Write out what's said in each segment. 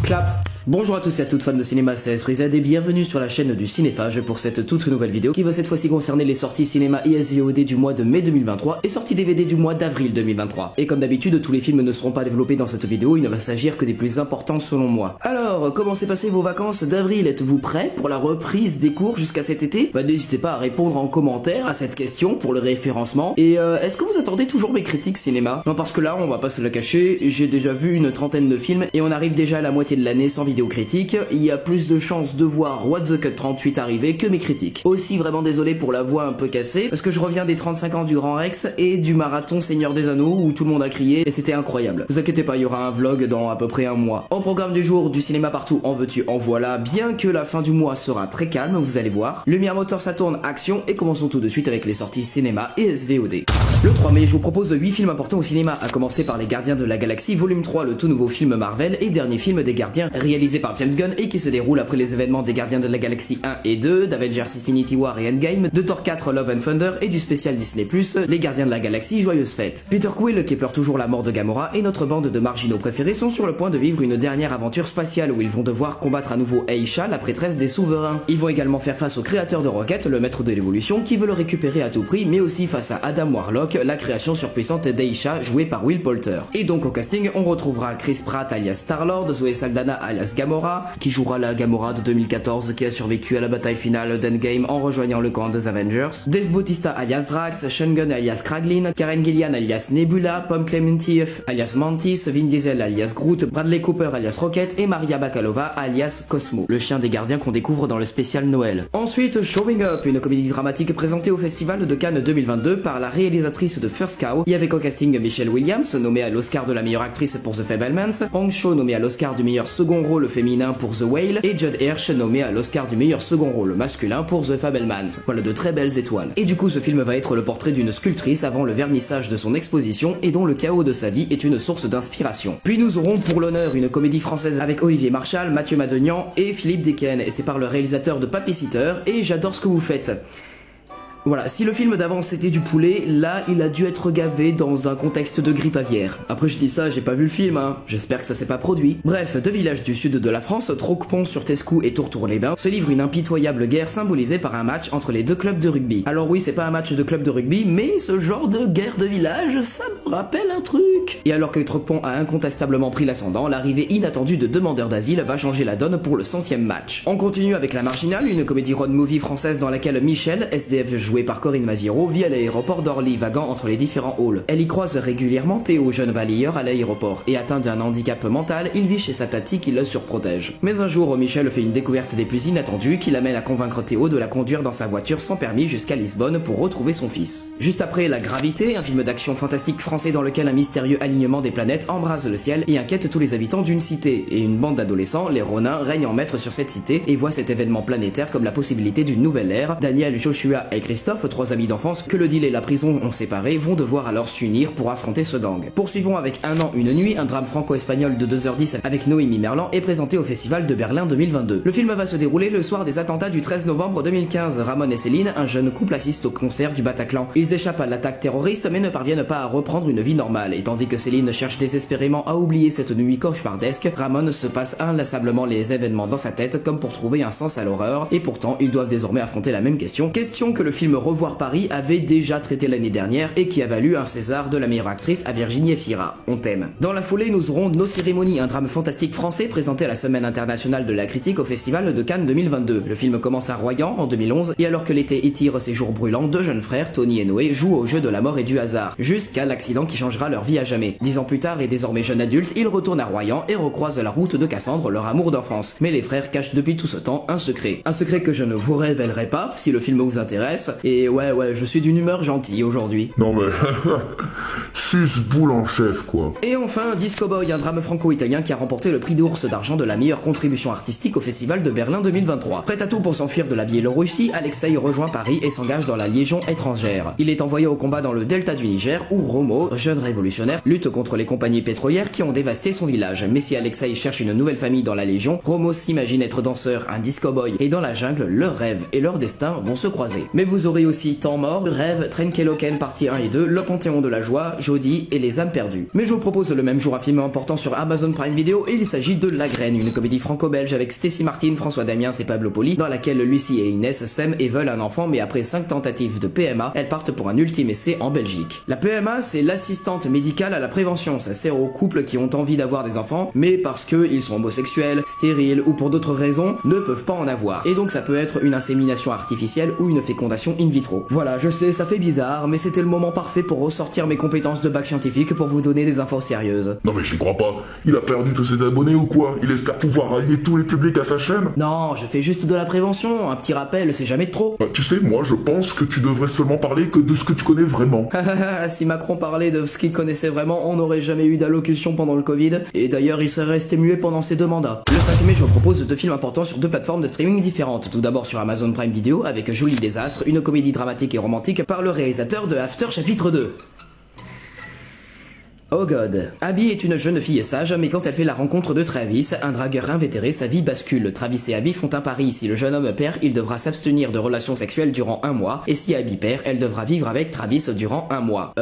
Clap. Bonjour à tous et à toutes fans de cinéma, c'est SRZ et bienvenue sur la chaîne du Cinéphage pour cette toute nouvelle vidéo qui va cette fois-ci concerner les sorties cinéma et SVOD du mois de mai 2023 et sorties DVD du mois d'avril 2023. Et comme d'habitude, tous les films ne seront pas développés dans cette vidéo, il ne va s'agir que des plus importants selon moi. Alors, comment s'est passé vos vacances d'avril? Êtes-vous prêts pour la reprise des cours jusqu'à cet été? N'hésitez pas à répondre en commentaire à cette question pour le référencement. Et est-ce que vous attendez toujours mes critiques cinéma? Non, parce que là, on va pas se le cacher, j'ai déjà vu une trentaine de films et on arrive déjà à la moitié de l'année sans vidéo critique, il y a plus de chances de voir What the Cut 38 arriver que mes critiques. Aussi vraiment désolé pour la voix un peu cassée, parce que je reviens des 35 ans du Grand Rex et du marathon Seigneur des Anneaux où tout le monde a crié et c'était incroyable. Vous inquiétez pas, il y aura un vlog dans à peu près un mois. Au programme du jour, du cinéma partout, en veux-tu, en voilà, bien que la fin du mois sera très calme, vous allez voir. Lumière moteur ça tourne, action, et commençons tout de suite avec les sorties cinéma et SVOD. Le 3 mai, je vous propose 8 films importants au cinéma, à commencer par Les Gardiens de la Galaxie, volume 3, le tout nouveau film Marvel et dernier film des Gardiens, réalisé par James Gunn et qui se déroule après les événements des Gardiens de la Galaxie 1 et 2, d'Avengers Infinity War et Endgame, de Thor 4 Love and Thunder et du spécial Disney+, Les Gardiens de la Galaxie Joyeuse Fête. Peter Quill, qui pleure toujours la mort de Gamora, et notre bande de marginaux préférés sont sur le point de vivre une dernière aventure spatiale où ils vont devoir combattre à nouveau Aisha, la prêtresse des souverains. Ils vont également faire face au créateur de Rocket, le maître de l'évolution, qui veut le récupérer à tout prix, mais aussi face à Adam Warlock, la création surpuissante d'Aisha, jouée par Will Poulter. Et donc au casting, on retrouvera Chris Pratt alias Star-Lord, Zoe Saldana alias Gamora, qui jouera la Gamora de 2014 qui a survécu à la bataille finale d'Endgame en rejoignant le camp des Avengers, Dave Bautista alias Drax, Sean Gunn alias Kraglin, Karen Gillian alias Nebula, Pom Klementieff alias Mantis, Vin Diesel alias Groot, Bradley Cooper alias Rocket et Maria Bakalova alias Cosmo, le chien des gardiens qu'on découvre dans le spécial Noël. Ensuite, Showing Up, une comédie dramatique présentée au Festival de Cannes 2022 par la réalisatrice de First Cow, et avec au casting Michelle Williams, nommée à l'Oscar de la meilleure actrice pour The Fabelmans, Hong Cho nommé à l'Oscar du meilleur second rôle féminin pour The Whale, et Judd Hirsch nommé à l'Oscar du meilleur second rôle masculin pour The Fabelmans. Voilà de très belles étoiles. Et du coup, ce film va être le portrait d'une sculptrice avant le vernissage de son exposition et dont le chaos de sa vie est une source d'inspiration. Puis nous aurons pour l'honneur une comédie française avec Olivier Marchal, Mathieu Madenian et Philippe Desquen, et c'est par le réalisateur de Papy Sitter, et J'adore ce que vous faites. Voilà, si le film d'avant c'était du poulet, là il a dû être gavé dans un contexte de grippe aviaire. Après je dis ça, j'ai pas vu le film, hein, j'espère que ça s'est pas produit. Bref, deux villages du sud de la France, Troquepont sur Tescou et Tourtour-les-Bains, se livrent une impitoyable guerre symbolisée par un match entre les deux clubs de rugby. Alors oui, c'est pas un match de club de rugby, mais ce genre de guerre de village, ça me rappelle un truc. Et alors que Troquepont a incontestablement pris l'ascendant, l'arrivée inattendue de demandeurs d'asile va changer la donne pour le 100e match. On continue avec La Marginale, une comédie road movie française dans laquelle Michel, SDF joué par Corinne Maziero, vit à l'aéroport d'Orly, vaguant entre les différents halls. Elle y croise régulièrement Théo, jeune balayeur à l'aéroport, et atteint d'un handicap mental, il vit chez sa tati qui le surprotège. Mais un jour, Michel fait une découverte des plus inattendues qui l'amène à convaincre Théo de la conduire dans sa voiture sans permis jusqu'à Lisbonne pour retrouver son fils. Juste après, La Gravité, un film d'action fantastique français dans lequel un mystérieux alignement des planètes embrase le ciel et inquiète tous les habitants d'une cité, et une bande d'adolescents, les Ronins, règnent en maître sur cette cité et voient cet événement planétaire comme la possibilité d'une nouvelle ère. Daniel, Joshua et Christophe, trois amis d'enfance que le deal et la prison ont séparés, vont devoir alors s'unir pour affronter ce gang. Poursuivons avec Un an, une nuit, un drame franco-espagnol de 2h10 avec Noémie Merlan est présenté au Festival de Berlin 2022. Le film va se dérouler le soir des attentats du 13 novembre 2015. Ramon et Céline, un jeune couple, assistent au concert du Bataclan. Ils échappent à l'attaque terroriste mais ne parviennent pas à reprendre une vie normale, et tandis que Céline cherche désespérément à oublier cette nuit cauchemardesque, Ramon se passe inlassablement les événements dans sa tête comme pour trouver un sens à l'horreur, et pourtant ils doivent désormais affronter la même question que le film Revoir Paris avait déjà traité l'année dernière et qui a valu un César de la meilleure actrice à Virginie Efira. On t'aime. Dans la foulée, nous aurons Nos Cérémonies, un drame fantastique français présenté à la Semaine internationale de la critique au Festival de Cannes 2022. Le film commence à Royan en 2011 et alors que l'été étire ses jours brûlants, deux jeunes frères, Tony et Noé, jouent au jeu de la mort et du hasard, jusqu'à l'accident qui changera leur vie à jamais. 10 ans plus tard et désormais jeunes adultes, ils retournent à Royan et recroisent la route de Cassandre, leur amour d'enfance. Mais les frères cachent depuis tout ce temps un secret. Un secret que je ne vous révélerai pas si le film vous intéresse. Et ouais, je suis d'une humeur gentille aujourd'hui. Non mais... 6 boules en chef quoi. Et enfin, Disco Boy, un drame franco-italien qui a remporté le prix d'Ours d'argent de la meilleure contribution artistique au Festival de Berlin 2023. Prêt à tout pour s'enfuir de la Biélorussie, Alexei rejoint Paris et s'engage dans la Légion étrangère. Il est envoyé au combat dans le delta du Niger où Romo, jeune révolutionnaire, lutte contre les compagnies pétrolières qui ont dévasté son village. Mais si Alexei cherche une nouvelle famille dans la Légion, Romo s'imagine être danseur, un disco boy, et dans la jungle, leurs rêves et leur destin vont se croiser. Mais vous aurez aurez aussi Temps mort, Rêve, Trenkeloken partie 1 et 2, Le Panthéon de la joie, Jodie et Les âmes perdues. Mais je vous propose le même jour un film important sur Amazon Prime Video et il s'agit de La Graine, une comédie franco-belge avec Stécie Martin, François Damiens et Pablo Poli, dans laquelle Lucie et Inès s'aiment et veulent un enfant, mais après 5 tentatives de PMA, elles partent pour un ultime essai en Belgique. La PMA, c'est l'assistante médicale à la prévention, ça sert aux couples qui ont envie d'avoir des enfants, mais parce qu'ils sont homosexuels, stériles ou pour d'autres raisons, ne peuvent pas en avoir. Et donc ça peut être une insémination artificielle ou une fécondation in vitro. Voilà, je sais, ça fait bizarre, mais c'était le moment parfait pour ressortir mes compétences de bac scientifique pour vous donner des infos sérieuses. Non mais j'y crois pas. Il a perdu tous ses abonnés ou quoi? Il espère pouvoir rallier tous les publics à sa chaîne? Non, je fais juste de la prévention, un petit rappel, c'est jamais de trop. Tu sais, moi je pense que tu devrais seulement parler que de ce que tu connais vraiment. Si Macron parlait de ce qu'il connaissait vraiment, on n'aurait jamais eu d'allocution pendant le Covid, et d'ailleurs il serait resté muet pendant ses 2 mandats. Le 5 mai, je vous propose 2 films importants sur 2 plateformes de streaming différentes. Tout d'abord sur Amazon Prime Video avec Jolie Désastre, une comédie dramatique et romantique par le réalisateur de After chapitre 2. Oh God. Abby est une jeune fille sage, mais quand elle fait la rencontre de Travis, un dragueur invétéré, sa vie bascule. Travis et Abby font un pari. Si le jeune homme perd, il devra s'abstenir de relations sexuelles durant 1 mois, et si Abby perd, elle devra vivre avec Travis durant 1 mois.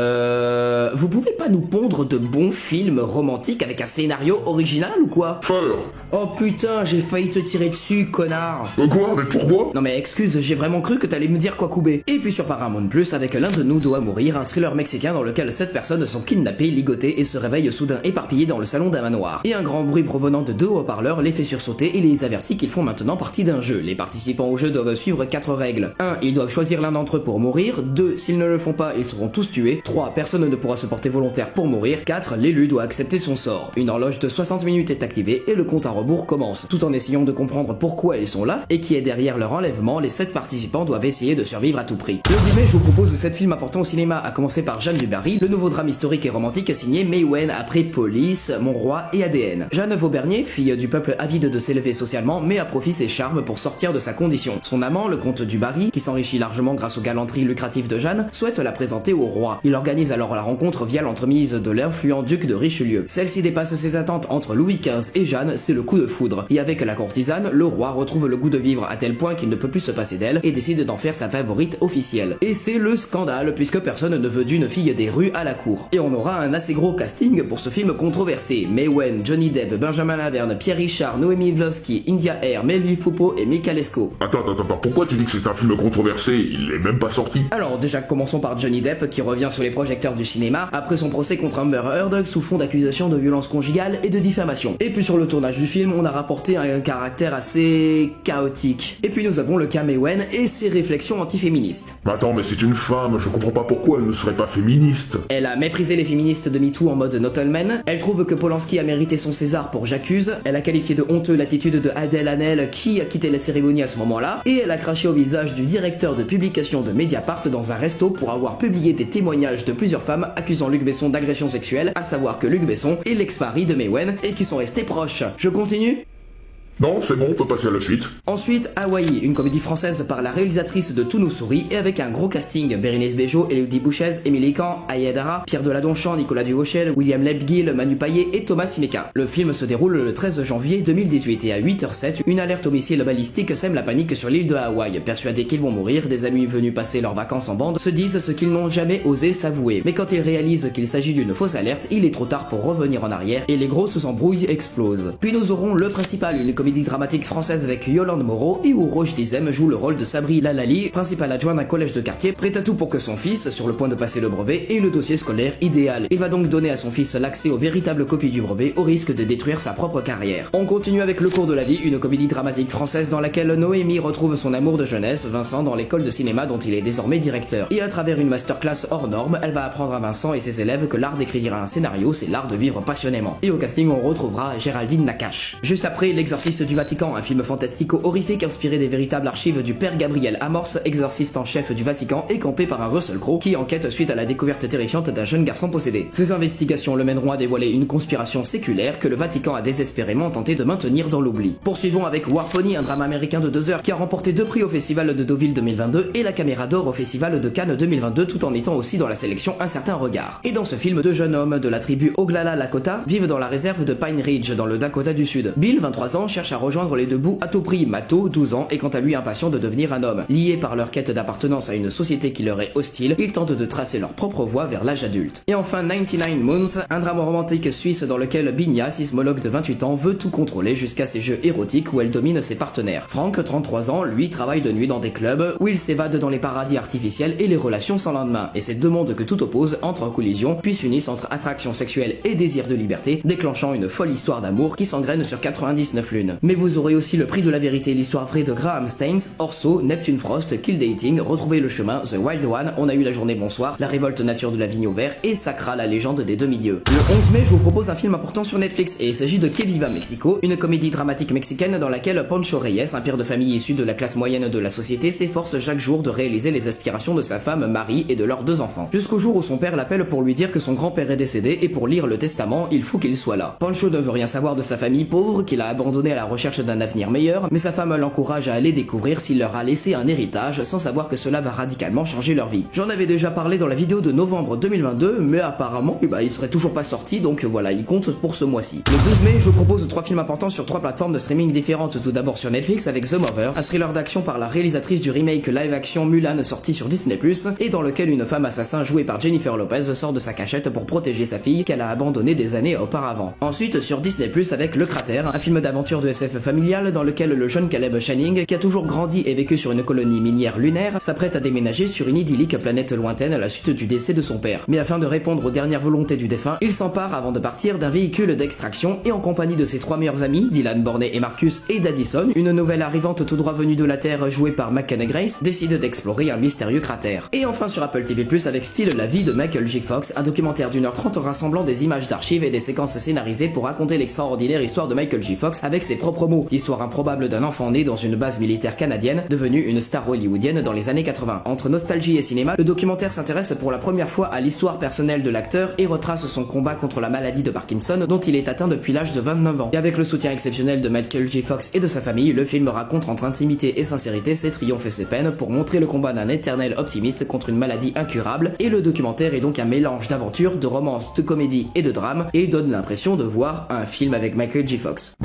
Vous pouvez pas nous pondre de bons films romantiques avec un scénario original ou quoi? Faire. Oh putain, j'ai failli te tirer dessus, connard. Quoi? Mais pourquoi? Non mais excuse, j'ai vraiment cru que t'allais me dire quoi couper. Et puis sur Paramount Plus, avec L'un de nous doit mourir, un thriller mexicain dans lequel 7 personnes sont kidnappées, ligotées et se réveillent soudain éparpillées dans le salon d'un manoir. Et un grand bruit provenant de 2 haut-parleurs les fait sursauter et les avertit qu'ils font maintenant partie d'un jeu. Les participants au jeu doivent suivre 4 règles. 1. Ils doivent choisir l'un d'entre eux pour mourir. 2. S'ils ne le font pas, ils seront tous tués. 3. Personne ne pourra se porter volontaire pour mourir. 4. L'élu doit accepter son sort. Une horloge de 60 minutes est activée et le compte à rebours commence. Tout en essayant de comprendre pourquoi ils sont là et qui est derrière leur enlèvement, les 7 participants doivent essayer de survivre à tout prix. Le 10 mai, je vous propose 7 films importants au cinéma, à commencer par Jeanne du Barry, le nouveau drame historique et romantique signé May Wen après Police, Mon Roi et ADN. Jeanne Vaubernier, fille du peuple avide de s'élever socialement, met à profit ses charmes pour sortir de sa condition. Son amant, le comte du Barry, qui s'enrichit largement grâce aux galanteries lucratives de Jeanne, souhaite la présenter au roi. Il organise alors la rencontre via l'entremise de l'influent duc de Richelieu. Celle-ci dépasse ses attentes entre Louis XV et Jeanne, c'est le coup de foudre. Et avec la courtisane, le roi retrouve le goût de vivre à tel point qu'il ne peut plus se passer d'elle et décide d'en faire sa favorite officielle. Et c'est le scandale puisque personne ne veut d'une fille des rues à la cour. Et on aura un assez gros casting pour ce film controversé. May Wen, Johnny Depp, Benjamin Laverne, Pierre Richard, Noémie Vlovsky, India Air, Melville Foupeau et Mika Lesko. Attends, pourquoi tu dis que c'est un film controversé? Il est même pas sorti. Alors déjà commençons par Johnny Depp qui revient sur les projecteurs du cinéma après son procès contre Amber Heard sous fond d'accusation de violence conjugale et de diffamation. Et puis sur le tournage du film, on a rapporté un caractère assez chaotique. Et puis nous avons le cas May Wen et ses réflexions antiféministes. Mais attends, mais c'est une femme, je comprends pas pourquoi elle ne serait pas féministe. Elle a méprisé les féministes de MeToo en mode not all men. Elle trouve que Polanski a mérité son César pour J'accuse. Elle a qualifié de honteux l'attitude de Adèle Haenel qui a quitté la cérémonie à ce moment-là. Et elle a craché au visage du directeur de publication de Mediapart dans un resto pour avoir publié des témoignages de plusieurs femmes accusant Luc Besson d'agression sexuelle, à savoir que Luc Besson est l'ex-mari de May Wen et qui sont restés proches. Je continue ? Non, c'est bon, on peut passer à la suite. Ensuite, Hawaii, une comédie française par la réalisatrice de Tout nous sourit et avec un gros casting. Bérénice Bejo, Élodie Bouchez, Émilie Kahn, Ayadara, Pierre Deladonchamp, Nicolas Duvauchel, William Lebguil, Manu Payet et Thomas Simeka. Le film se déroule le 13 janvier 2018 et à 8h07, une alerte au missile balistique sème la panique sur l'île de Hawaï. Persuadés qu'ils vont mourir, des amis venus passer leurs vacances en bande se disent ce qu'ils n'ont jamais osé s'avouer. Mais quand ils réalisent qu'il s'agit d'une fausse alerte, il est trop tard pour revenir en arrière et les grosses embrouilles explosent. Puis nous aurons le principal, une comédie dramatique française avec Yolande Moreau et où Roche Dizem joue le rôle de Sabri Lalali, principal adjoint d'un collège de quartier, prêt à tout pour que son fils, sur le point de passer le brevet, ait le dossier scolaire idéal. Il va donc donner à son fils l'accès aux véritables copies du brevet au risque de détruire sa propre carrière. On continue avec Le cours de la vie, une comédie dramatique française dans laquelle Noémie retrouve son amour de jeunesse, Vincent, dans l'école de cinéma dont il est désormais directeur. Et à travers une masterclass hors norme, elle va apprendre à Vincent et ses élèves que l'art d'écrire un scénario, c'est l'art de vivre passionnément. Et au casting, on retrouvera Géraldine Nakache. Juste après, L'Exorciste du Vatican, un film fantastico-horrifique inspiré des véritables archives du père Gabriel Amorce, exorciste en chef du Vatican et campé par un Russell Crowe qui enquête suite à la découverte terrifiante d'un jeune garçon possédé. Ces investigations le mèneront à dévoiler une conspiration séculaire que le Vatican a désespérément tenté de maintenir dans l'oubli. Poursuivons avec War Pony, un drame américain de 2 heures qui a remporté 2 prix au Festival de Deauville 2022 et la Caméra d'Or au Festival de Cannes 2022 tout en étant aussi dans la sélection Un certain regard. Et dans ce film, 2 jeunes hommes de la tribu Oglala Lakota vivent dans la réserve de Pine Ridge dans le Dakota du Sud. Bill, 23 ans, cherche cherche à rejoindre les deux bouts à tout prix. Mato, 12 ans, est quant à lui impatient de devenir un homme. Liés par leur quête d'appartenance à une société qui leur est hostile, ils tentent de tracer leur propre voie vers l'âge adulte. Et enfin 99 Moons, un drame romantique suisse dans lequel Binya, sismologue de 28 ans, veut tout contrôler jusqu'à ses jeux érotiques où elle domine ses partenaires. Frank, 33 ans, lui travaille de nuit dans des clubs où il s'évade dans les paradis artificiels et les relations sans lendemain. Et ces deux mondes que tout oppose entrent en collision, puis s'unissent entre attraction sexuelle et désir de liberté, déclenchant une folle histoire d'amour qui s'engraine sur 99 lunes. Mais vous aurez aussi le prix de la vérité, l'histoire vraie de Graham Staines, Orso, Neptune Frost, Kill Dating, Retrouver le chemin, The Wild One, On a eu la journée bonsoir, La révolte nature de la vigne au vert et Sacra, la légende des demi-dieux. Le 11 mai, je vous propose un film important sur Netflix et il s'agit de Que Viva Mexico, une comédie dramatique mexicaine dans laquelle Pancho Reyes, un père de famille issu de la classe moyenne de la société, s'efforce chaque jour de réaliser les aspirations de sa femme Marie et de leurs deux enfants. Jusqu'au jour où son père l'appelle pour lui dire que son grand-père est décédé et pour lire le testament, il faut qu'il soit là. Pancho ne veut rien savoir de sa famille pauvre qu'il a abandonnée à la recherche d'un avenir meilleur, mais sa femme l'encourage à aller découvrir s'il leur a laissé un héritage sans savoir que cela va radicalement changer leur vie. J'en avais déjà parlé dans la vidéo de novembre 2022, mais apparemment, il serait toujours pas sorti, donc voilà, il compte pour ce mois-ci. Le 12 mai, je vous propose 3 films importants sur 3 plateformes de streaming différentes. Tout d'abord sur Netflix avec The Mother, un thriller d'action par la réalisatrice du remake live-action Mulan sorti sur Disney+, et dans lequel une femme assassin jouée par Jennifer Lopez sort de sa cachette pour protéger sa fille qu'elle a abandonnée des années auparavant. Ensuite sur Disney+, avec Le Cratère, un film d'aventure de SF familial dans lequel le jeune Caleb Channing, qui a toujours grandi et vécu sur une colonie minière lunaire, s'apprête à déménager sur une idyllique planète lointaine à la suite du décès de son père. Mais afin de répondre aux dernières volontés du défunt, il s'empare avant de partir d'un véhicule d'extraction et en compagnie de ses 3 meilleurs amis, Dylan, Borney et Marcus, et d'Addison, une nouvelle arrivante tout droit venue de la Terre jouée par McKenna Grace, décide d'explorer un mystérieux cratère. Et enfin sur Apple TV+, avec Style, la vie de Michael J. Fox, un documentaire d'1h30 rassemblant des images d'archives et des séquences scénarisées pour raconter l'extraordinaire histoire de Michael J. Fox avec ses propres mots, l'histoire improbable d'un enfant né dans une base militaire canadienne, devenue une star hollywoodienne dans les années 80. Entre nostalgie et cinéma, le documentaire s'intéresse pour la première fois à l'histoire personnelle de l'acteur et retrace son combat contre la maladie de Parkinson dont il est atteint depuis l'âge de 29 ans. Et avec le soutien exceptionnel de Michael J. Fox et de sa famille, le film raconte entre intimité et sincérité ses triomphes et ses peines pour montrer le combat d'un éternel optimiste contre une maladie incurable, et le documentaire est donc un mélange d'aventure, de romance, de comédie et de drame, et donne l'impression de voir un film avec Michael J. Fox.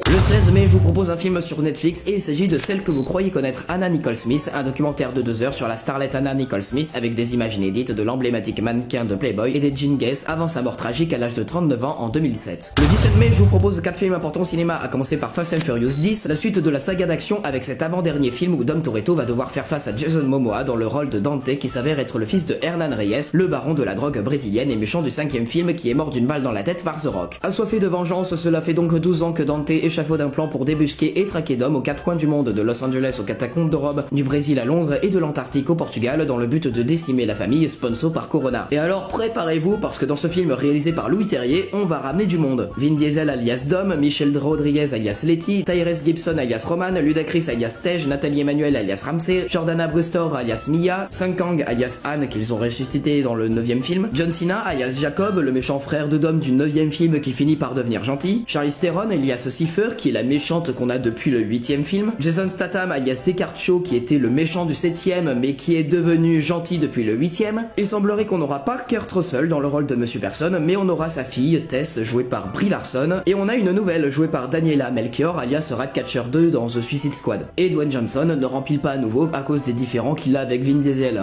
Le 16 mai, je vous propose un film sur Netflix et il s'agit de Celle que vous croyez connaître, Anna Nicole Smith, un documentaire de 2 heures sur la starlette Anna Nicole Smith avec des images inédites de l'emblématique mannequin de Playboy et des jean guess avant sa mort tragique à l'âge de 39 ans en 2007. Le 17 mai, je vous propose 4 films importants au cinéma, à commencer par Fast and Furious 10, la suite de la saga d'action avec cet avant-dernier film où Dom Toretto va devoir faire face à Jason Momoa dans le rôle de Dante qui s'avère être le fils de Hernan Reyes, le baron de la drogue brésilienne et méchant du 5e film qui est mort d'une balle dans la tête par The Rock. Assoiffé de vengeance, cela fait donc 12 ans que Dante échafaude un plan pour débusquer et traquer Dom aux 4 coins du monde, de Los Angeles aux catacombes de Rome, du Brésil à Londres et de l'Antarctique au Portugal, dans le but de décimer la famille sponsor par Corona. Et alors préparez-vous parce que dans ce film réalisé par Louis Terrier, on va ramener du monde. Vin Diesel alias Dom, Michelle Rodriguez alias Letty, Tyrese Gibson alias Roman, Ludacris alias Tej, Nathalie Emmanuel alias Ramsey, Jordana Brewster alias Mia, Sung Kang alias Anne qu'ils ont ressuscité dans le 9e film, John Cena alias Jacob, le méchant frère de Dom du 9e film qui finit par devenir gentil, Charlize Theron alias Cipher qui est la méchante qu'on a depuis le 8e film, Jason Statham alias Descartes Shaw qui était le méchant du 7e mais qui est devenu gentil depuis le 8e. Il semblerait qu'on n'aura pas Kurt Russell dans le rôle de Monsieur Personne, mais on aura sa fille Tess jouée par Brie Larson, et on a une nouvelle jouée par Daniela Melchior alias Ratcatcher 2 dans The Suicide Squad. Et Dwayne Johnson ne remplit pas à nouveau à cause des différends qu'il a avec Vin Diesel,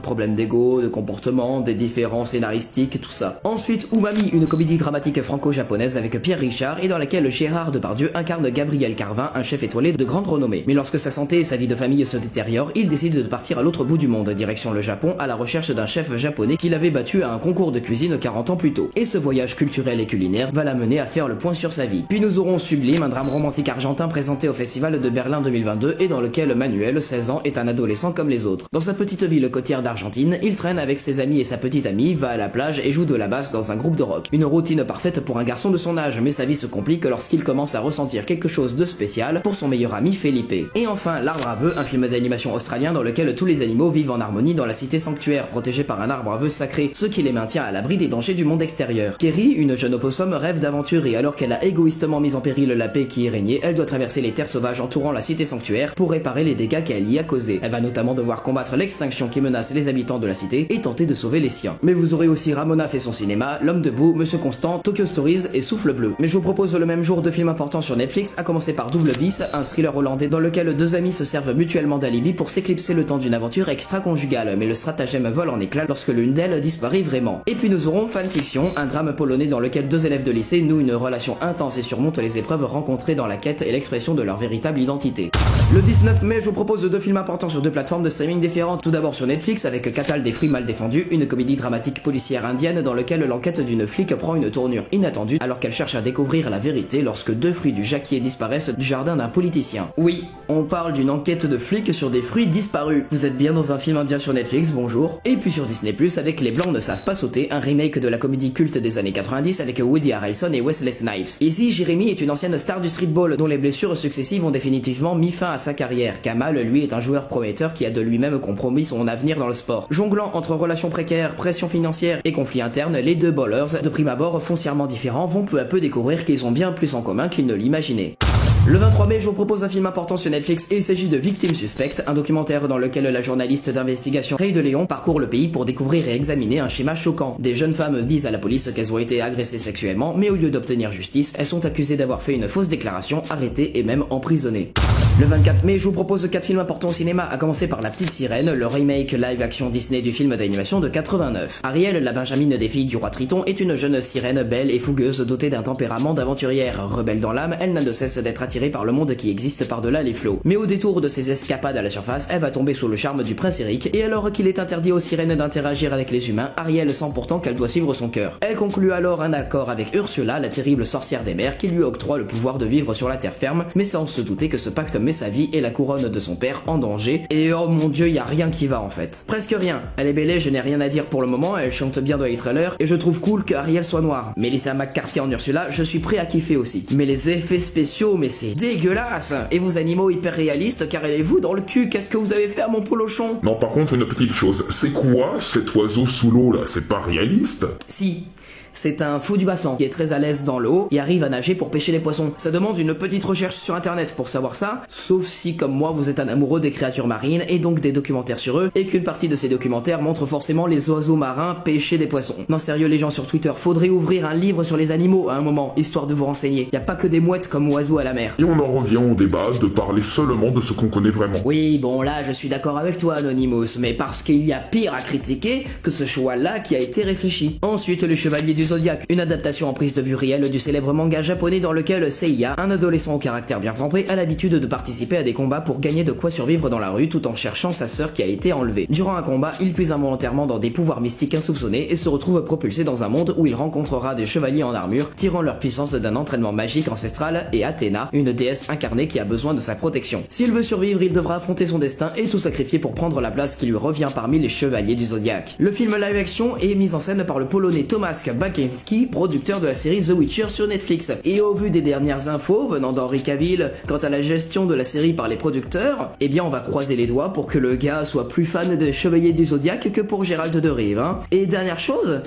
problème d'ego, de comportement, des différends scénaristiques, tout ça. Ensuite, Umami, une comédie dramatique franco-japonaise avec Pierre Richard et dans laquelle Gérard Depardieu incarne Gabriel Carvin, un chef étoilé de grande renommée. Mais lorsque sa santé et sa vie de famille se détériorent, il décide de partir à l'autre bout du monde, direction le Japon, à la recherche d'un chef japonais qu'il avait battu à un concours de cuisine 40 ans plus tôt. Et ce voyage culturel et culinaire va l'amener à faire le point sur sa vie. Puis nous aurons Sublime, un drame romantique argentin présenté au Festival de Berlin 2022 et dans lequel Manuel, 16 ans, est un adolescent comme les autres. Dans sa petite ville côtière d'Argentine, il traîne avec ses amis et sa petite amie, va à la plage et joue de la basse dans un groupe de rock. Une routine parfaite pour un garçon de son âge, mais sa vie se complique lorsqu'il commence à ressentir quelque chose chose de spécial pour son meilleur ami Felipe. Et enfin, L'Arbre à Vœux, un film d'animation australien dans lequel tous les animaux vivent en harmonie dans la cité sanctuaire, protégée par un arbre à vœux sacré, ce qui les maintient à l'abri des dangers du monde extérieur. Kerry, une jeune opossum, rêve d'aventure et alors qu'elle a égoïstement mis en péril la paix qui y régnait, elle doit traverser les terres sauvages entourant la cité sanctuaire pour réparer les dégâts qu'elle y a causés. Elle va notamment devoir combattre l'extinction qui menace les habitants de la cité et tenter de sauver les siens. Mais vous aurez aussi Ramona fait son cinéma, L'Homme debout, Monsieur Constant, Tokyo Stories et Souffle bleu. Mais je vous propose le même jour deux films importants sur Netflix, à commencer par Double Vice, un thriller hollandais dans lequel deux amis se servent mutuellement d'alibi pour s'éclipser le temps d'une aventure extra-conjugale, mais le stratagème vole en éclats lorsque l'une d'elles disparaît vraiment. Et puis nous aurons Fanfiction, un drame polonais dans lequel deux élèves de lycée nouent une relation intense et surmontent les épreuves rencontrées dans la quête et l'expression de leur véritable identité. Le 19 mai, je vous propose deux films importants sur deux plateformes de streaming différentes. Tout d'abord sur Netflix avec Catal des fruits mal défendus, une comédie dramatique policière indienne dans laquelle l'enquête d'une flic prend une tournure inattendue alors qu'elle cherche à découvrir la vérité lorsque deux fruits du jacquier disparaissent du jardin d'un politicien. Oui, on parle d'une enquête de flic sur des fruits disparus. Vous êtes bien dans un film indien sur Netflix, bonjour. Et puis sur Disney+, avec Les Blancs ne savent pas sauter, un remake de la comédie culte des années 90 avec Woody Harrelson et Wesley Snipes. Ici, Jérémy est une ancienne star du streetball dont les blessures successives ont définitivement mis fin à sa carrière. Kamal, lui, est un joueur prometteur qui a de lui-même compromis son avenir dans le sport. Jonglant entre relations précaires, pression financière et conflits internes, les deux ballers, de prime abord foncièrement différents, vont peu à peu découvrir qu'ils ont bien plus en commun qu'ils ne l'imaginaient. Le 23 mai, je vous propose un film important sur Netflix et il s'agit de Victime Suspect, un documentaire dans lequel la journaliste d'investigation Ray de Léon parcourt le pays pour découvrir et examiner un schéma choquant. Des jeunes femmes disent à la police qu'elles ont été agressées sexuellement, mais au lieu d'obtenir justice, elles sont accusées d'avoir fait une fausse déclaration, arrêtées et même emprisonnées. Le 24 mai, je vous propose 4 films importants au cinéma, à commencer par La Petite Sirène, le remake live-action Disney du film d'animation de 89. Ariel, la benjamine des filles du roi Triton, est une jeune sirène belle et fougueuse dotée d'un tempérament d'aventurière. Rebelle dans l'âme, elle n'a de cesse d'être attirée par le monde qui existe par-delà les flots. Mais au détour de ses escapades à la surface, elle va tomber sous le charme du prince Eric, et alors qu'il est interdit aux sirènes d'interagir avec les humains, Ariel sent pourtant qu'elle doit suivre son cœur. Elle conclut alors un accord avec Ursula, la terrible sorcière des mers, qui lui octroie le pouvoir de vivre sur la terre ferme, mais sans se douter que ce pacte met sa vie et la couronne de son père en danger. Et oh mon dieu, y a rien qui va en fait. Presque rien. Elle est belle, je n'ai rien à dire pour le moment, elle chante bien dans les trailers, et je trouve cool que Ariel soit noire. Melissa McCarthy en Ursula, je suis prêt à kiffer aussi. Mais les effets spéciaux, mais c'est dégueulasse. Et vos animaux hyper réalistes, carrez-vous dans le cul, qu'est-ce que vous avez fait à mon polochon? Non, par contre, une petite chose, c'est quoi cet oiseau sous l'eau là? C'est pas réaliste? Si. C'est un fou du bassin qui est très à l'aise dans l'eau et arrive à nager pour pêcher les poissons. Ça demande une petite recherche sur internet pour savoir ça, sauf si comme moi vous êtes un amoureux des créatures marines et donc des documentaires sur eux, et qu'une partie de ces documentaires montre forcément les oiseaux marins pêcher des poissons. Non sérieux les gens sur Twitter, faudrait ouvrir un livre sur les animaux à un moment, histoire de vous renseigner. Y a pas que des mouettes comme oiseaux à la mer. Et on en revient au débat de parler seulement de ce qu'on connaît vraiment. Oui, bon là je suis d'accord avec toi Anonymous, mais parce qu'il y a pire à critiquer que ce choix-là qui a été réfléchi. Ensuite, les Chevaliers du Zodiaque, une adaptation en prise de vue réelle du célèbre manga japonais dans lequel Seiya, un adolescent au caractère bien trempé, a l'habitude de participer à des combats pour gagner de quoi survivre dans la rue tout en cherchant sa sœur qui a été enlevée. Durant un combat, il puise involontairement dans des pouvoirs mystiques insoupçonnés et se retrouve propulsé dans un monde où il rencontrera des chevaliers en armure, tirant leur puissance d'un entraînement magique ancestral, et Athéna, une déesse incarnée qui a besoin de sa protection. S'il veut survivre, il devra affronter son destin et tout sacrifier pour prendre la place qui lui revient parmi les Chevaliers du Zodiaque. Le film live action est mis en scène par le polonais Tomasz Baczyński, producteur de la série The Witcher sur Netflix. Et au vu des dernières infos venant d'Henry Cavill quant à la gestion de la série par les producteurs, eh bien on va croiser les doigts pour que le gars soit plus fan des Chevaliers du Zodiaque que pour Gérald de Rive, hein. Et dernière chose,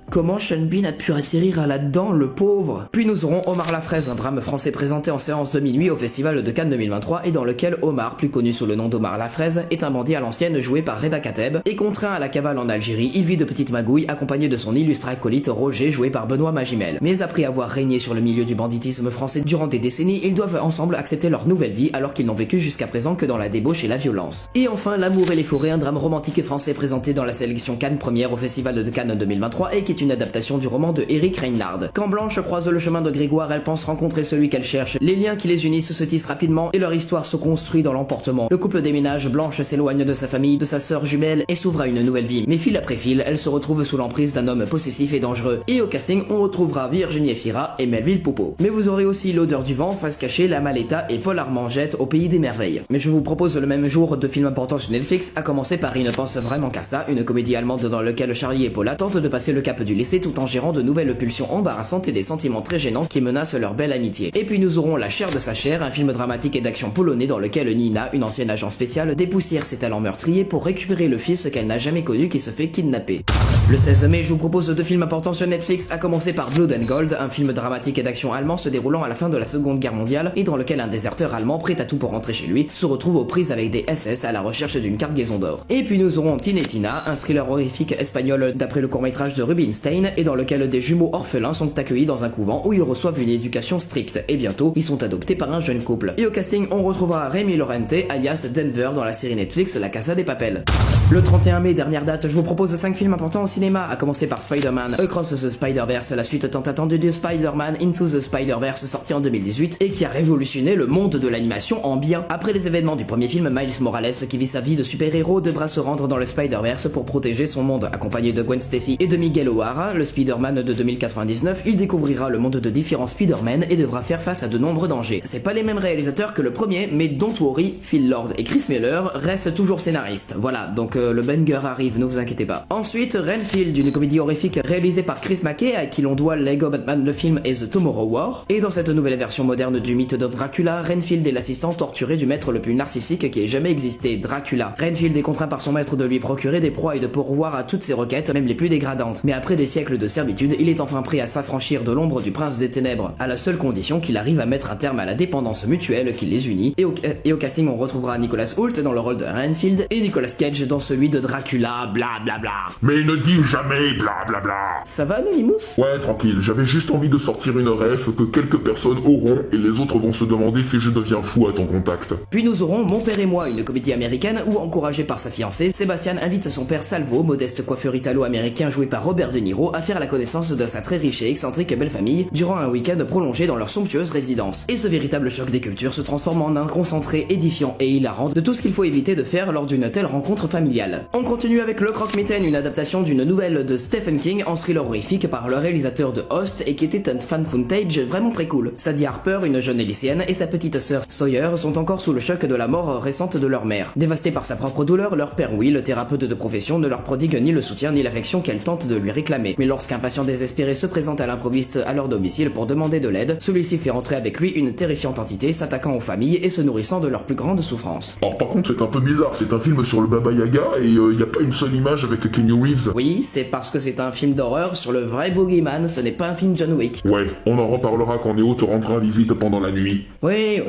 comment Sean Bean a pu atterrir là-dedans, le pauvre? Puis nous aurons Omar la Fraise, un drame français présenté en séance de minuit au Festival de Cannes 2023 et dans lequel Omar, plus connu sous le nom d'Omar la Fraise, est un bandit à l'ancienne joué par Reda Kateb et contraint à la cavale en Algérie, il vit de petites magouilles accompagné de son illustre acolyte Roger joué par Benoît Magimel. Mais après avoir régné sur le milieu du banditisme français durant des décennies, ils doivent ensemble accepter leur nouvelle vie alors qu'ils n'ont vécu jusqu'à présent que dans la débauche et la violence. Et enfin, L'amour et les forêts, un drame romantique français présenté dans la sélection Cannes première au Festival de Cannes 2023 et qui est une adaptation du roman de Eric Reinhardt. Quand Blanche croise le chemin de Grégoire, elle pense rencontrer celui qu'elle cherche. Les liens qui les unissent se tissent rapidement et leur histoire se construit dans l'emportement. Le couple déménage, Blanche s'éloigne de sa famille, de sa sœur jumelle et s'ouvre à une nouvelle vie. Mais fil après fil, elle se retrouve sous l'emprise d'un homme possessif et dangereux. Et au casting, on retrouvera Virginie Efira et Melville Poupeau. Mais vous aurez aussi L'odeur du vent, Face cachée, La Maleta et Paul Armangette au pays des merveilles. Mais je vous propose le même jour deux films importants sur Netflix, à commencer par Il ne pense vraiment qu'à ça, une comédie allemande dans laquelle Charlie et Paula tentent de passer le cap du lycée tout en gérant de nouvelles pulsions embarrassantes et des sentiments très gênants qui menacent leur belle amitié. Et puis nous aurons La chair de sa chair, un film dramatique et d'action polonais dans lequel Nina, une ancienne agent spéciale, dépoussière ses talents meurtriers pour récupérer le fils qu'elle n'a jamais connu qui se fait kidnapper. Le 16 mai, je vous propose 2 films importants sur Netflix, à commencer par Blood and Gold, un film dramatique et d'action allemand se déroulant à la fin de la Seconde Guerre mondiale et dans lequel un déserteur allemand prêt à tout pour rentrer chez lui se retrouve aux prises avec des SS à la recherche d'une cargaison d'or. Et puis nous aurons Tin et Tina, un thriller horrifique espagnol d'après le court-métrage de Rubinstein et dans lequel des jumeaux orphelins sont accueillis dans un couvent où ils reçoivent une éducation stricte et bientôt ils sont adoptés par un jeune couple. Et au casting, on retrouvera Remy Lorente alias Denver dans la série Netflix La Casa de Papel. Le 31 mai, dernière date, je vous propose 5 films importants au cinéma, à commencer par Spider-Man Across the Spider-Verse, la suite tant attendue de Spider-Man Into the Spider-Verse sorti en 2018 et qui a révolutionné le monde de l'animation en bien. Après les événements du premier film, Miles Morales, qui vit sa vie de super-héros, devra se rendre dans le Spider-Verse pour protéger son monde. Accompagné de Gwen Stacy et de Miguel O'Hara, le Spider-Man de 2099, il découvrira le monde de différents Spider-Man et devra faire face à de nombreux dangers. C'est pas les mêmes réalisateurs que le premier, mais don't worry, Phil Lord et Chris Miller restent toujours scénaristes. Voilà, donc le banger arrive, ne vous inquiétez pas. Ensuite, Renfield, une comédie horrifique réalisée par Chris McKay, à qui l'on doit Lego Batman le film et The Tomorrow War. Et dans cette nouvelle version moderne du mythe de Dracula, Renfield est l'assistant torturé du maître le plus narcissique qui ait jamais existé, Dracula. Renfield est contraint par son maître de lui procurer des proies et de pourvoir à toutes ses requêtes, même les plus dégradantes. Mais après des siècles de servitude, il est enfin prêt à s'affranchir de l'ombre du prince des ténèbres, à la seule condition qu'il arrive à mettre un terme à la dépendance mutuelle qui les unit. Et au casting, on retrouvera Nicholas Hoult dans le rôle de Renfield et Nicolas Cage dans celui de Dracula, bla bla bla. Mais ne dis jamais bla bla bla. Ça va, Anonymous? Ouais, tranquille, j'avais juste envie de sortir une ref que quelques personnes auront et les autres vont se demander si je deviens fou à ton contact. Puis nous aurons Mon père et moi, une comédie américaine où, encouragé par sa fiancée, Sébastien invite son père Salvo, modeste coiffeur italo-américain joué par Robert De Niro, à faire la connaissance de sa très riche et excentrique belle famille durant un week-end prolongé dans leur somptueuse résidence. Et ce véritable choc des cultures se transforme en un concentré édifiant et hilarant de tout ce qu'il faut éviter de faire lors d'une telle rencontre familiale. On continue avec Le Croque-Mitaine, une adaptation d'une nouvelle de Stephen King en thriller horrifique par le réalisateur de Host et qui était un fan footage vraiment très cool. Sadie Harper, une jeune lycéenne, et sa petite sœur Sawyer sont encore sous le choc de la mort récente de leur mère. Dévastés par sa propre douleur, leur père Will, thérapeute de profession, ne leur prodigue ni le soutien ni l'affection qu'elle tente de lui réclamer. Mais lorsqu'un patient désespéré se présente à l'improviste à leur domicile pour demander de l'aide, celui-ci fait entrer avec lui une terrifiante entité s'attaquant aux familles et se nourrissant de leurs plus grandes souffrances. Alors par contre c'est un peu bizarre, c'est un film sur le Baba Yaga et y a pas une seule image avec Keanu Reeves. Oui, c'est parce que c'est un film d'horreur sur le vrai Boogeyman, ce n'est pas un film John Wick. Ouais, on en reparlera quand Neo te rendra visite pendant la nuit. Oui.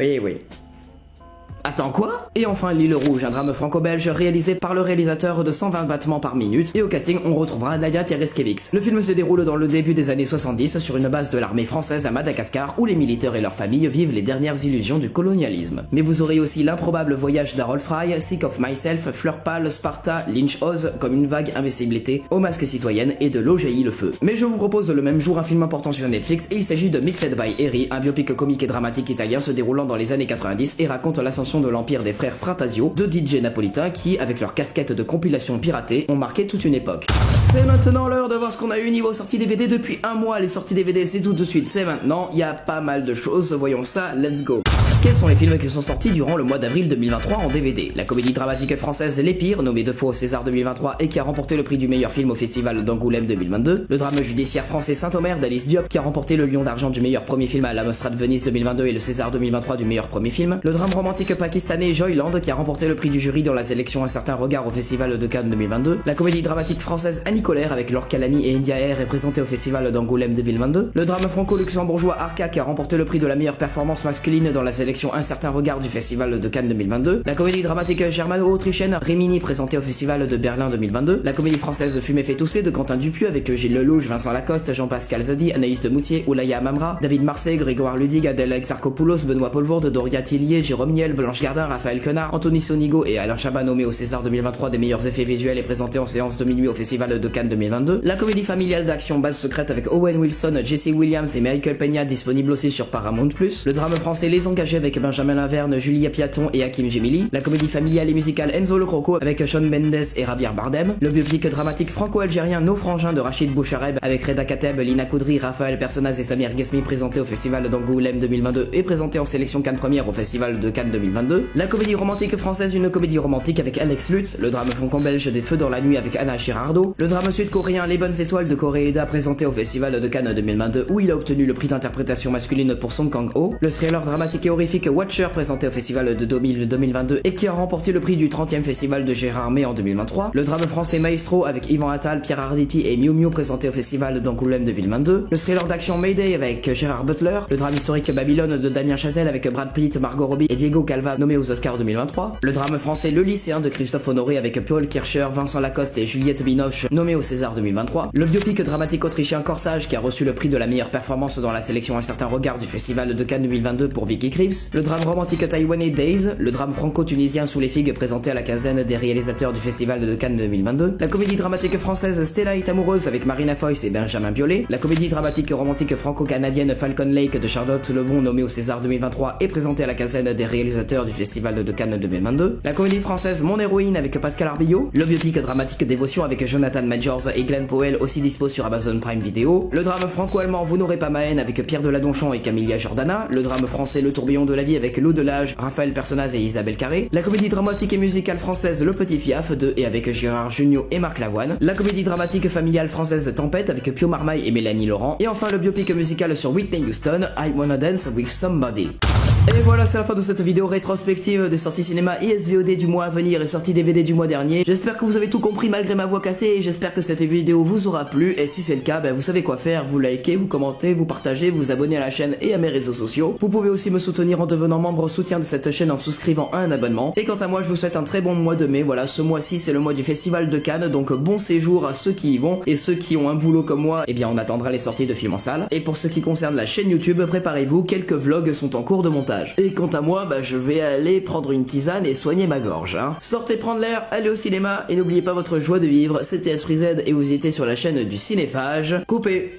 Attends quoi? Et enfin L'Île Rouge, un drame franco-belge réalisé par le réalisateur de 120 battements par minute, et au casting on retrouvera Nadia Tereskevix. Le film se déroule dans le début des années 70 sur une base de l'armée française à Madagascar où les militaires et leurs familles vivent les dernières illusions du colonialisme. Mais vous aurez aussi l'improbable voyage d'Harold Fry, Sick of Myself, Fleur Pâle, Sparta, Lynch Oz, Comme une vague invincibilité, Au masque citoyenne et De l'eau jaillit le feu. Mais je vous propose le même jour un film important sur Netflix et il s'agit de Mixed by Eri, un biopic comique et dramatique italien se déroulant dans les années 90 et raconte l'ascension de l'empire des frères Fratasio, deux DJ napolitains qui, avec leurs casquettes de compilation piratées, ont marqué toute une époque. C'est maintenant l'heure de voir ce qu'on a eu niveau sortie DVD depuis un mois. Les sorties DVD c'est tout de suite, c'est maintenant, il y a pas mal de choses, voyons ça, let's go. Quels sont les films qui sont sortis durant le mois d'avril 2023 en DVD? La comédie dramatique française Les Pires, nommée 2 fois au César 2023 et qui a remporté le prix du meilleur film au Festival d'Angoulême 2022. Le drame judiciaire français Saint-Omer d'Alice Diop qui a remporté le Lion d'Argent du meilleur premier film à la Mostra de Venise 2022 et le César 2023 du meilleur premier film. Le drame romantique pakistanais Joyland qui a remporté le prix du jury dans la sélection Un certain regard au Festival de Cannes 2022. La comédie dramatique française Annie Colère avec Laure Calamy et India Air est présentée au Festival d'Angoulême 2022. Le drame franco-luxembourgeois Arca qui a remporté le prix de la meilleure performance masculine dans la sélection Un certain regard du Festival de Cannes 2022. La comédie dramatique germano-autrichienne Rimini présentée au Festival de Berlin 2022. La comédie française Fumer fait tousser de Quentin Dupieux avec Gilles Lelouch, Vincent Lacoste, Jean-Pascal Zadi, Anaïs de Moutier, Oulaya Mamra, David Marseille, Grégoire Ludig, Adèle Exarchopoulos, Benoît Poelvoorde, Doria Tillier, Jérôme Niel, Blanche Gardin, Raphaël Quenard, Anthony Sonigo et Alain Chabat nommés au César 2023 des meilleurs effets visuels et présentés en séance de minuit au Festival de Cannes 2022. La comédie familiale d'action Base secrète avec Owen Wilson, Jesse Williams et Michael Peña disponible aussi sur Paramount+. Le drame français Les Engagés avec Benjamin Laverne, Julia Piaton et Hakim Gemili. La comédie familiale et musicale Enzo le Croco avec Shawn Mendes et Javier Bardem. Le biopic dramatique franco-algérien Nos Frangins de Rachid Bouchareb avec Reda Kateb, Lina Koudry, Raphaël Personnaz et Samir Ghesmi, présenté au festival d'Angoulême 2022 et présenté en sélection Cannes Première au festival de Cannes 2022. La comédie romantique française Une comédie romantique avec Alex Lutz. Le drame franco-belge Des Feux dans la nuit avec Anna Girardot. Le drame sud-coréen Les Bonnes Étoiles de Koreeda, présenté au festival de Cannes 2022 où il a obtenu le prix d'interprétation masculine pour Song Kang-ho. Le thriller dramatique et horrifique Watcher, présenté au festival de 2022 et qui a remporté le prix du 30e festival de Gérardmer en 2023. Le drame français Maestro avec Yvan Attal, Pierre Arditi et Miu Miu, présenté au festival d'Angoulême 2022. Le thriller d'action Mayday avec Gérard Butler. Le drame historique Babylone de Damien Chazelle avec Brad Pitt, Margot Robbie et Diego Calva, nommé aux Oscars 2023. Le drame français Le Lycéen de Christophe Honoré avec Paul Kircher, Vincent Lacoste et Juliette Binoche, nommé au César 2023. Le biopic dramatique autrichien Corsage qui a reçu le prix de la meilleure performance dans la sélection Un certain regard du festival de Cannes 2022 pour Vicky Krieps. Le drame romantique taïwanais Days. Le drame franco-tunisien Sous les figues, présenté à la quinzaine des réalisateurs du festival de Cannes 2022. La comédie dramatique française Stella est amoureuse avec Marina Foïs et Benjamin Biolay. La comédie dramatique romantique franco-canadienne Falcon Lake de Charlotte Lebon, nommée au César 2023 et présentée à la quinzaine des réalisateurs du festival de Cannes 2022. La comédie française Mon héroïne avec Pascal Arbillot. Le biopic dramatique Dévotion avec Jonathan Majors et Glenn Powell, aussi dispo sur Amazon Prime Video. Le drame franco-allemand Vous n'aurez pas ma haine avec Pierre Deladonchamp et Camilla Jordana. Le drame français Le tourbillon de la vie avec Lou Delage, Raphaël Personnaz et Isabelle Carré. La comédie dramatique et musicale française Le Petit Piaf de et avec Gérard Jugnot et Marc Lavoine. La comédie dramatique familiale française Tempête avec Pio Marmaille et Mélanie Laurent. Et enfin le biopic musical sur Whitney Houston, I Wanna Dance With Somebody. Et voilà, c'est la fin de cette vidéo rétrospective des sorties cinéma et SVOD du mois à venir et sorties DVD du mois dernier. J'espère que vous avez tout compris malgré ma voix cassée et j'espère que cette vidéo vous aura plu. Et si c'est le cas, vous savez quoi faire, vous likez, vous commentez, vous partagez, vous abonnez à la chaîne et à mes réseaux sociaux. Vous pouvez aussi me soutenir en devenant membre soutien de cette chaîne en souscrivant à un abonnement. Et quant à moi, je vous souhaite un très bon mois de mai. Voilà, ce mois-ci c'est le mois du festival de Cannes, donc bon séjour à ceux qui y vont. Et ceux qui ont un boulot comme moi, eh bien on attendra les sorties de films en salle. Et pour ce qui concerne la chaîne YouTube, préparez-vous, quelques vlogs sont en cours de montage. Et quant à moi, je vais aller prendre une tisane et soigner ma gorge. Sortez prendre l'air, allez au cinéma et n'oubliez pas votre joie de vivre. C'était Esprit Z et vous étiez sur la chaîne du Cinéphage. Coupé.